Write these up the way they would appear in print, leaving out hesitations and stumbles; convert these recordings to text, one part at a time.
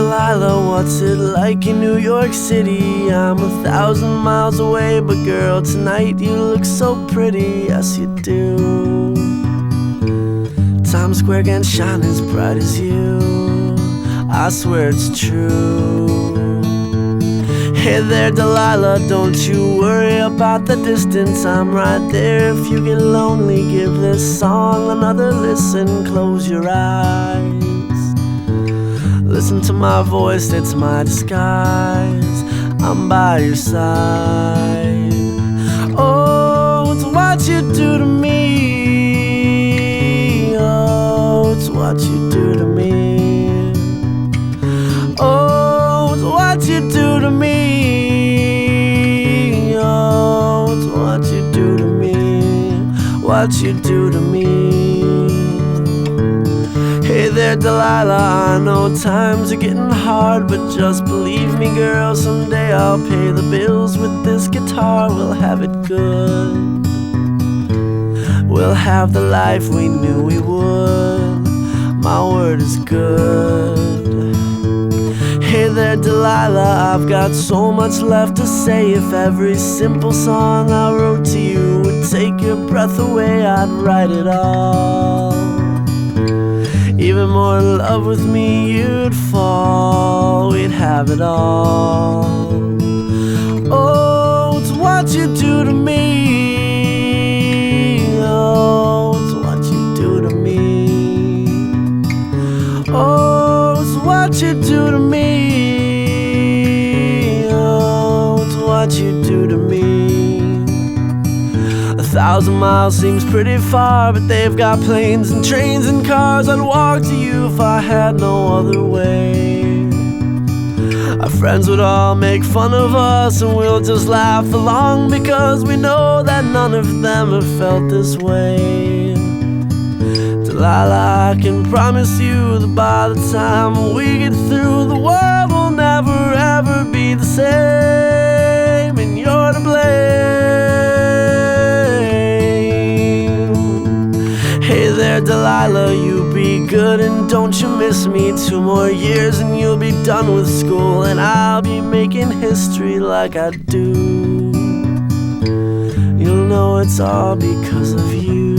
Delilah, what's it like in New York City? I'm 1,000 miles away, but girl, tonight you look so pretty, yes you do. Times Square can't shine as bright as you, I swear it's true. Hey there Delilah, don't you worry about the distance, I'm right there. If you get lonely, give this song another listen. Close your eyes, listen to my voice, it's my disguise. I'm by your side. Oh, it's what you do to me. Oh, it's what you do to me. Oh, it's what you do to me. Oh, it's what you do to me. What you do to me. Hey there Delilah, I know times are getting hard, but just believe me girl, someday I'll pay the bills with this guitar. We'll have it good, we'll have the life we knew we would. My word is good. Hey there Delilah, I've got so much left to say. If every simple song I wrote to you would take your breath away, I'd write it all. Even more in love with me you'd fall, we'd have it all. Oh, it's what you do to me. Oh, it's what you do to me. Oh, it's what you do to me. Oh, it's what you do to me. 1,000 miles seems pretty far, but they've got planes and trains and cars. I'd walk to you if I had no other way. Our friends would all make fun of us, and we'll just laugh along, because we know that none of them have felt this way. Delilah, I can promise you that by the time we get through, the world will never ever be the same, and you're to blame. Hey there Delilah, you be good and don't you miss me. 2 more years and you'll be done with school, and I'll be making history like I do. You'll know it's all because of you.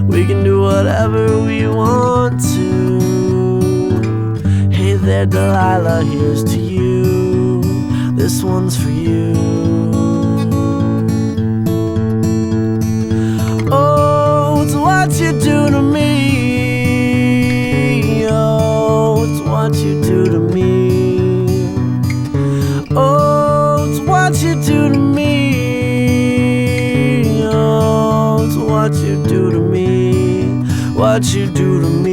We can do whatever we want to. Hey there Delilah, here's to you. This one's for you. What you do to me. Oh, it's what you do to me. Oh, it's what you do to me. Oh, it's what you do to me. What you do to me.